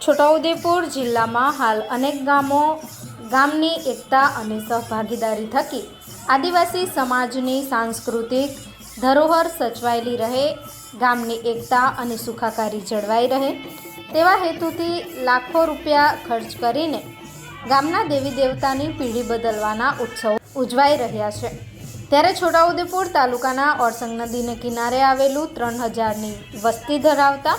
છોટાઉદેપુર જિલ્લામાં હાલ અનેક ગામની એકતા અને સહભાગીદારી થકી આદિવાસી સમાજની સાંસ્કૃતિક ધરોહર સચવાયેલી રહે, ગામની એકતા અને સુખાકારી જળવાઈ રહે તેવા હેતુથી લાખો રૂપિયા ખર્ચ કરીને ગામના દેવી દેવતાની પીઢી બદલવાના ઉત્સવો ઉજવાઈ રહ્યા છે। ત્યારે છોટાઉદેપુર તાલુકાના ઓરસંગ નદીને કિનારે આવેલું 3000ની વસ્તી ધરાવતા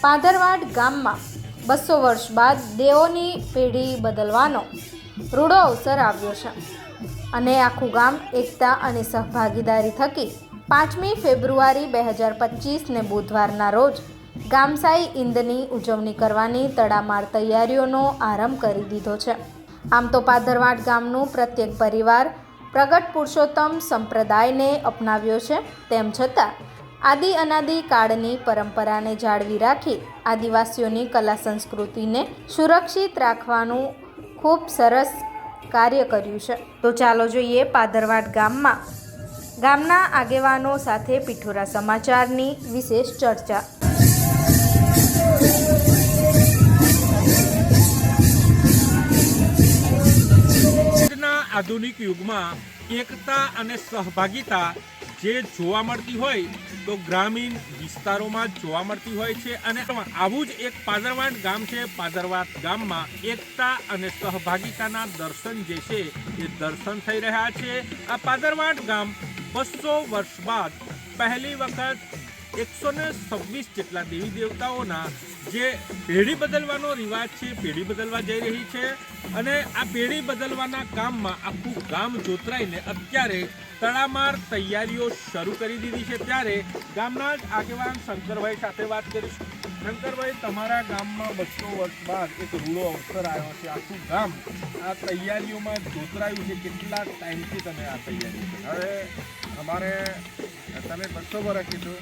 પાદરવાડ ગામમાં 200 વર્ષ બાદ દેવોની પેઢી બદલવાનો રૂડો અવસર આવ્યો છે અને આખું ગામ એકતા અને સહભાગીદારી થકી 5મી ફેબ્રુઆરી 2025ને બુધવારના રોજ ગામસાઈ ઈદની ઉજવણી કરવાની તડામાર તૈયારીઓનો આરંભ કરી દીધો છે। આમ તો પાદરવાડ ગામનું પ્રત્યેક પરિવાર પ્રગટ પુરુષોત્તમ સંપ્રદાયને અપનાવ્યો છે, તેમ છતાં આદિ અનાદિ કાળની પરંપરાને જાળવી રાખી આદિવાસીઓની કલા સંસ્કૃતિને સુરક્ષિત રાખવાનું ખૂબ સરસ કાર્ય કર્યું છે। તો ચાલો જોઈએ પાદરવાડ ગામના આગેવાનો સાથે પિઠોરા સમાચારની વિશેષ ચર્ચા। આધુનિક યુગમાં એકતા અને સહભાગિતા જે જોવા મળતી હોય તો ગ્રામીણ વિસ્તારોમાં જોવા મળતી હોય છે અને આવું જ એક પાદરવાડ ગામ છે। પાદરવાડ ગામમાં એકતા અને સહભાગિતાના દર્શન જે છે એ દર્શન થઈ રહ્યા છે। આ પાદરવાડ ગામ 200 વર્ષ બાદ પહેલી વખત 126 જેટલા દેવી દેવતાઓના જે પેઢી બદલવાનો રિવાજ છે, પેઢી બદલવા જઈ રહી છે અને આ પેઢી બદલવાના કામમાં આખું ગામ જોતરાઈને અત્યારે તડામાર તૈયારીઓ શરૂ કરી દીધી છે। ત્યારે ગામના જ આગેવાન શંકરભાઈ સાથે વાત કરીશું। શંકરભાઈ, તમારા ગામમાં 200 વર્ષ બાદ એક રૂડો અવસર આવ્યો છે, આખું ગામ આ તૈયારીઓમાં જોતરાયું છે। કેટલા ટાઈમથી તમે આ તૈયારી કરી? હવે અમારે તમે 200 વર્ષ કીધું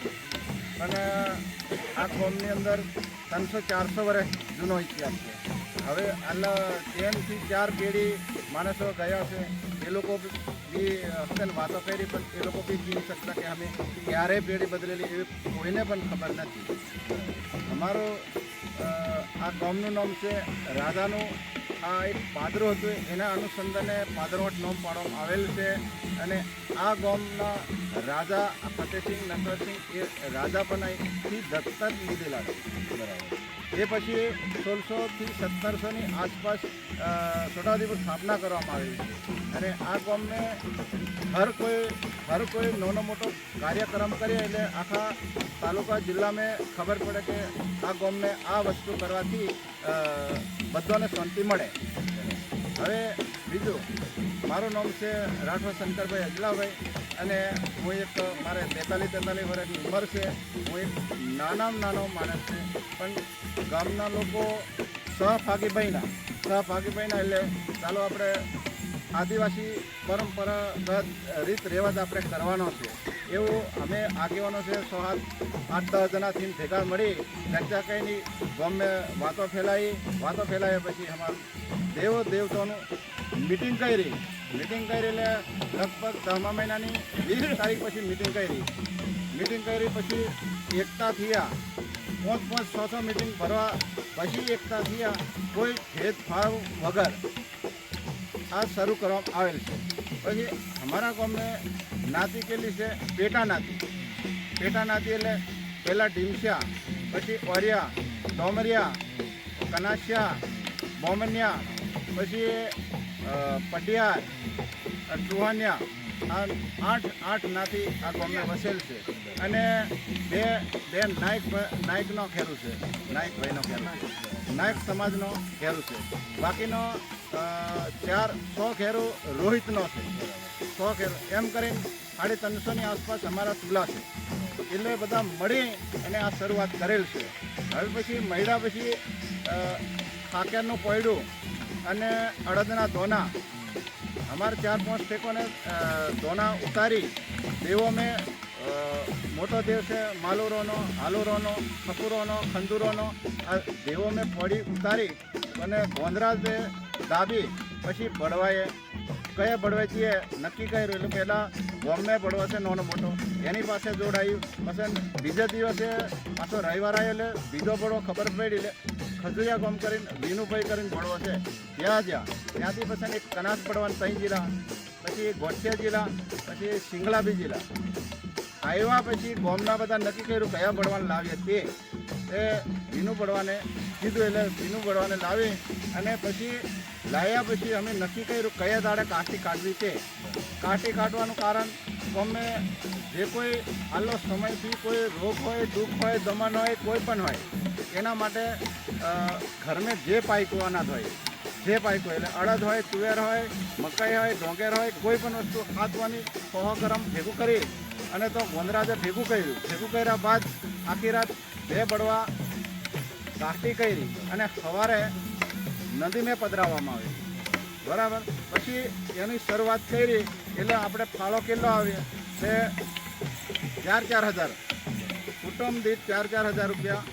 અને આ ગામની અંદર 300-400 વર્ષ જૂનો ઇતિહાસ છે। હવે આટલા 3 થી 4 પેઢી માણસો ગયા છે, એ લોકો બી અસલ વાતો કરી પણ એ લોકો બી જીવી શકતા કે અમે ક્યારે પેઢી બદલેલી એવી કોઈને પણ ખબર નથી। અમારો આ ગામનું નામ છે રાજાનું, આ એક પાદરો હતું એના અનુસંધાને પાદરવાડ નામ પાડવામાં આવેલ છે અને આ ગામના રાજા ફતેહસિંહ નટવરસિંહ એ રાજા પણ અહીંથી દત્તક લીધેલા છે। બરાબર, એ પછી 1600 થી 1700ની આસપાસ છોટાઉદેપુર સ્થાપના કરવામાં આવેલી છે અને આ ગામને હર કોઈ નાનો મોટો કાર્યક્રમ કરીએ એટલે આખા તાલુકા જિલ્લામાં ખબર પડે કે આ ગામને આ વસ્તુ કરવાથી બધાને શાંતિ મળે। હવે બીજું, મારું નામ છે રાઠવા શંકરભાઈ અજલાભાઈ અને હું એક મારે 43 વર્ષની ઉંમર છે। હું એક નાનામાં નાનો માણસ છે પણ ગામના લોકો સહભાગી બન્યા એટલે ચાલો આપણે આદિવાસી પરંપરાગત રીત રિવાજ આપણે કરવાનો છે એવું અમે આગેવાનો છે 8-10 જણાથી ભેગા મળી ચર્ચા કરીને ગામે વાતો ફેલાવી પછી અમારું દેવતાઓનું મિટિંગ કરી એટલે લગભગ 10મા મહિનાની 20 તારીખ પછી મિટિંગ કરી પછી એકતા થયા। 5-6 મિટિંગ ભરવા પછી એકતા થયા, કોઈ ભેદભાવ વગર આ શરૂ કરવામાં આવેલ છે। પછી અમારા ગામને નાતી કેટલી છે? પેટા નાતી એટલે પહેલાં ઢીમસ્યા, પછી ઓરિયા, ડોમરિયા, કનાસિયા, બોમનિયા, પછી પટિયાર, ચુહાનિયા, આ 8 નાતી આ ગામને વસેલ છે અને બે નાયકનો ખેરું છે, નાયકભાઈનો ખેરું, નાયક સમાજનો ખેરું છે। બાકીનો 100 ખેરું રોહિતનો છે, 100 ખેરું એમ કરીને 350ની આસપાસ અમારા ચૂલા છે એટલે બધા મળી અને આ શરૂઆત કરેલ છે। હવે પછી મહિડા પછી ખાકેરનું પોયડું અને અડદના દોના અમારે 4-5 ટેકોને દોના ઉતારી દેવો મેં મોટો દેવ છે માલુરોનો, હાલુરોનો, ખપુરોનો, ખંદુરોનો આ દેવો મેં પડી ઉતારી અને ગોંદરા દાબી પછી બળવાએ કયા બળવાજીએ નક્કી કર્યું એટલે પહેલાં ગોમને બળવો છે નાનો મોટો એની પાસે જોડાયું, પછી બીજા દિવસે પાછો રવિવાર આવ્યો એટલે બીજો બળવો ખબર પડી એટલે ખજુરિયા ગામ કરીને વિનુભાઈ કરીને ભણવો છે ત્યાં જ્યાં ત્યાંથી પછી એક કનાસ પડવાન 3 જિલ્લા, પછી ગોઠિયા જિલ્લા, પછી સિંગલાબી જિલ્લા આવ્યા. પછી ગામના બધા નક્કી કર્યું કયા ભણવાને લાવીએ તે વિનુ ભણવાને કીધું, એટલે વિનુ ભણવાને લાવી અને પછી લાવ્યા. પછી અમે નક્કી કર્યું કયા દાડે કાઠી કાઢવી તે. કાઠી કાઢવાનું કારણ ગમે જે કોઈ હાલનો સમયથી કોઈ રોગ હોય, દુઃખ હોય, દમન હોય, કોઈ પણ હોય એના માટે ઘરને જે પાયકો અનાજ હોય, જે પાયકો એટલે અડદ હોય, તુવેર હોય, મકાઈ હોય, ઢોંગેર હોય, કોઈ પણ વસ્તુ ખાતવાની 100 ગ્રામ ભેગું કરી અને તો ગોંદરાજે ભેગું કર્યું. ભેગું કર્યા બાદ આખી રાત 2 બળવા કાઠી કરી અને સવારે નદીને પધરાવવામાં આવી. બરાબર. પછી એની શરૂઆત કરી એટલે આપણે ફાળો કેટલો આવ્યો તે 4,000 કુટુંબ દીઠ 4,000 રૂપિયા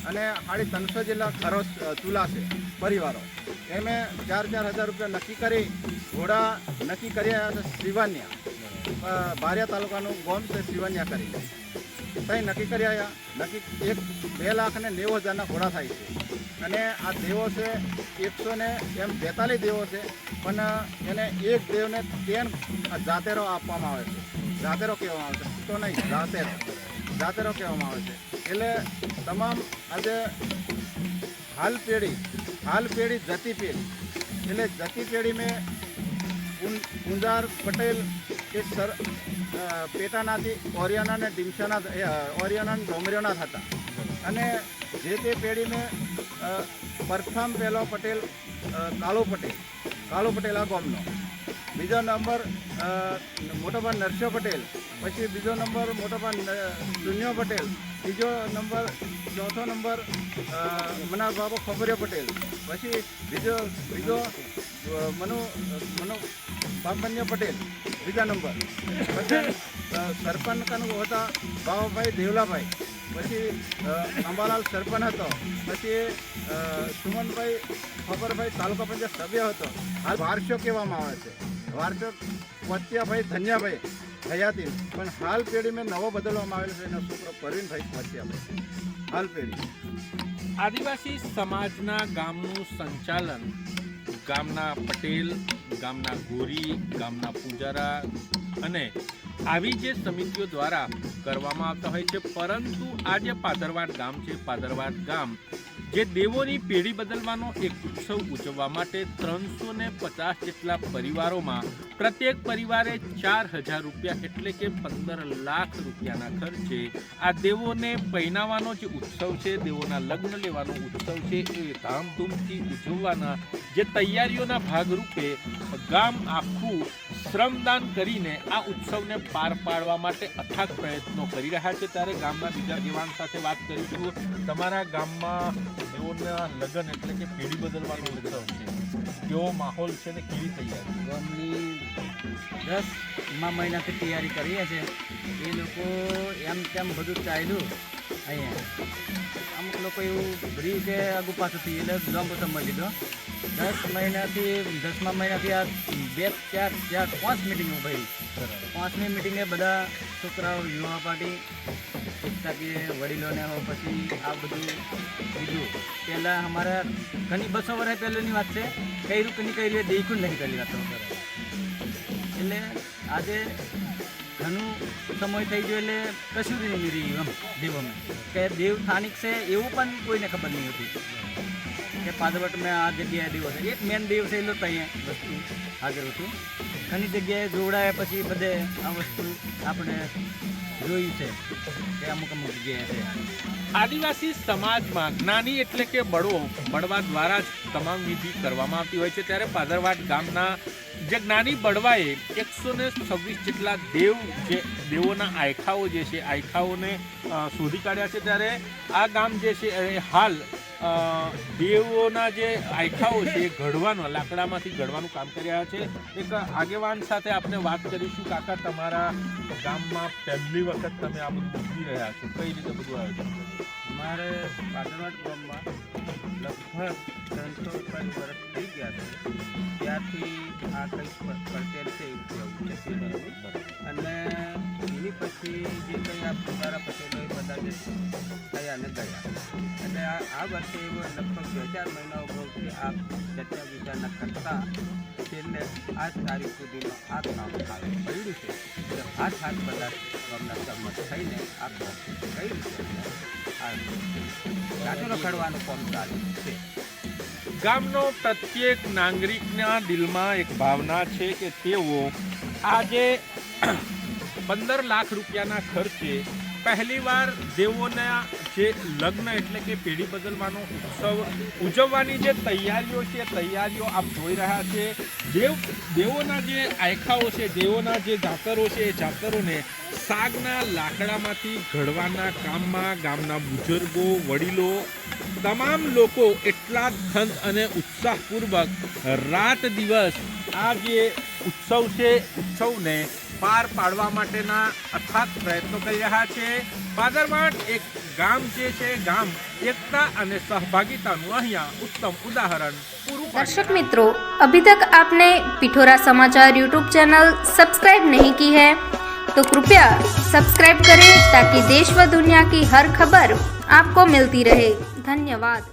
અને 350 જેટલા ઘરો ચૂલા છે પરિવારો એમે 4,000 રૂપિયા નક્કી કરી. ઘોડા નક્કી કર્યા છે શિવાન્યા, બારિયા તાલુકાનું ગામ છે શિવાન્યા કરીને ત્યાં નક્કી કરી આવ્યા. નક્કી 2,90,000ના ઘોડા થાય છે અને આ દેવો છે 142 દેવો છે, પણ એને એક દેવને 3 જાતેરો આપવામાં આવે છે. જાતેરો કહેવામાં આવે છે, તો નહીં જાતેરો કહેવામાં આવે છે. એટલે તમામ આજે હાલ પેઢી જતી પેઢી એટલે જતી પેઢી મેં ગુંજાર પટેલ કે પેટાનાથી ઓરિયાના ને ઓરિયાના ડોમરીઓના હતા અને જે તે પેઢી મેં પ્રથમ પહેલો પટેલ કાળુ પટેલ આ ગામનો, બીજો નંબર મોટાભાઈ નરસિંહ પટેલ, પછી બીજો નંબર મોટાભાઈ સુનિયો પટેલ, ત્રીજો નંબર, ચોથો નંબર મના બાબો ખબરિયો પટેલ, પછી બીજો મનુ બાબન્યો પટેલ બીજા નંબર, પછી સરપંચ કનું હતા બાબાભાઈ દેવલાભાઈ, પછી અંબાલાલ સરપંચ હતો, પછી સુમનભાઈ ખબરભાઈ તાલુકા પંચાયત સભ્ય હતો. હાલ વારસો કહેવામાં આવે છે, વારસો વત્યાભાઈ ધન્યાભાઈ હયાતી, પણ હાલ પેઢી મેં નવો બદલવામાં આવેલો છે એનો છોકરો પરવીનભાઈ વત્યાભાઈ. હાલ પેઢી આદિવાસી સમાજના ગામનું સંચાલન ગામના પટેલ, ગામના ગોરી, ગામના પૂજારા અને આવી જે સમિતિઓ દ્વારા કરવામાં આવતા હોય છે. પરંતુ આ જે પાદરવાડ ગામ છે, પાદરવાડ ગામ જે દેવોની પેઢી બદલવાનો એક ઉત્સવ ઉજવવા માટે 350 જેટલા પરિવારોમાં પ્રત્યેક પરિવારે 4,000 રૂપિયા એટલે કે 15 લાખ રૂપિયાના ખર્ચે આ દેવોને પહેરાવવાનો જે ઉત્સવ છે, દેવોના લગ્ન લેવાનો ઉત્સવ છે, એ ધામધૂમથી ઉજવવાના જે તૈયારીઓના ભાગરૂપે ગામ આખું શ્રમદાન કરીને આ ઉત્સવને પાર પાડવા માટે અથાગ પ્રયત્નો કરી રહ્યા છે. ત્યારે ગામના બીજા યુવાન સાથે વાત કરીશું. તમારા ગામમાં દેવોના લગ્ન એટલે કે પેઢી બદલવાનો ઉત્સવ છે, કેવો માહોલ છે ને કેવી તૈયારી? ગામની 10મા મહિનાથી તૈયારી કરીએ છીએ. એ લોકો એમ તેમ બધું ચાલ્યું. અહીંયા અમુક લોકો એવું રહ્યું કે આગુ પાછું થઈ એટલે લાંબો સમય લીધો. 10મા મહિનાથી આ 2, 4, 5 મિટિંગો ભરી. 5મી મિટિંગે બધા છોકરાઓ યુવા પાર્ટી એકતા કે વડીલોને હો પછી આ બધું કીધું. પહેલાં અમારા ઘણી 200 વર્ષ પહેલાંની વાત છે, કર્યું કે નહીં કર્યું એ દેખ્યું નહીં કરી વાતો. એટલે આજે ઘણું સમય થઈ ગયો એટલે કશું જ નહીં રહ્યું એમ દેવોમાં કે દેવ સ્થાનિક છે એવું પણ કોઈને ખબર નહીં હતી કે પાદરવટમાં આ જગ્યાએ દેવો છે. એક મેન દેવ છે એટલો અહીંયા વસ્તુ હાજર હતું. ઘણી જગ્યાએ જોડાયા પછી બધે આ વસ્તુ આપણે જોયું છે કે અમુક જગ્યાએ છે. આદિવાસી સમાજમાં જ્ઞાની એટલે કે બળવા દ્વારા જ તમામ વિધિ કરવામાં આવતી હોય છે. ત્યારે પાદરવાડ ગામના જે જ્ઞાની બળવાએ 126 જેટલા દેવોના આયખાઓ જે છે આયખાઓને શોધી કાઢ્યા છે. ત્યારે આ ગામ જે છે હાલ દેવોના જે આયખાઓ છે ઘડવાનું, લાકડામાંથી ઘડવાનું કામ કરી રહ્યા છે. એક આગેવાન સાથે આપણે વાત કરીશું. કાકા, તમારા ગામમાં પહેલી વખત તમે આ બધું મૂકી રહ્યા છો, કઈ રીતે બધું આયોજન? અમારે પાદરવાડ ગામમાં લગભગ 3 500 વર્ષ થઈ ગયા છે ત્યારથી આ કંઈક પડતેર છે એવું કહેવું છે પેઢીનું. અને એની પછી જે કંઈ આ પુરારા પટેલોએ બધા જે થયા ને ગયા એટલે આ વર્ષે એવો લગભગ 2-4 મહિનાઓ અગાઉથી આ ચર્ચા વિચારણા કરતાં છેલ્લે આજ તારીખ સુધીનો આ કામ ચાલુ પડ્યું છે. એટલે હાથ બધા ગામના સંમત થઈને આ કામ કઈ રીતે આ ગાંઠો રખડવાનું કામ ચાલુ છે. ગામનો પ્રત્યેક નાગરિકના દિલમાં એક ભાવના છે કે તેઓ આજે 15 લાખ રૂપિયાના ખર્ચે પહેલીવાર દેવોના જે લગ્ન એટલે કે પેઢી બદલવાનો ઉત્સવ ઉજવવાની જે તૈયારીઓ છે તૈયારીઓ આપ જોઈ રહ્યા છે. દેવોના જે આયખાઓ છે, દેવોના જે જાતરો છે એ જાતરોને સાગના લાકડામાંથી ઘડવાના કામમાં ગામના બુઝુર્ગો, વડીલો, તમામ લોકો એટલા જ ખંત અને ઉત્સાહપૂર્વક રાત દિવસ આ જે ઉત્સવ છે ઉત્સવને પાર પાડવા માટેના અથાગ પ્રયત્નો કરી રહ્યા છે. પાદરવાંટ એક ગામ જે છે ગામ એકતા અને सहभागिताનું અહીંયા उत्तम उदाहरण પૂરું પાડી दर्शक मित्रों, अभी तक आपने पिठोरा समाचार यूट्यूब चैनल सब्सक्राइब नहीं की है तो कृपया सब्सक्राइब करें ताकि देश व दुनिया की हर खबर आपको मिलती रहे. धन्यवाद.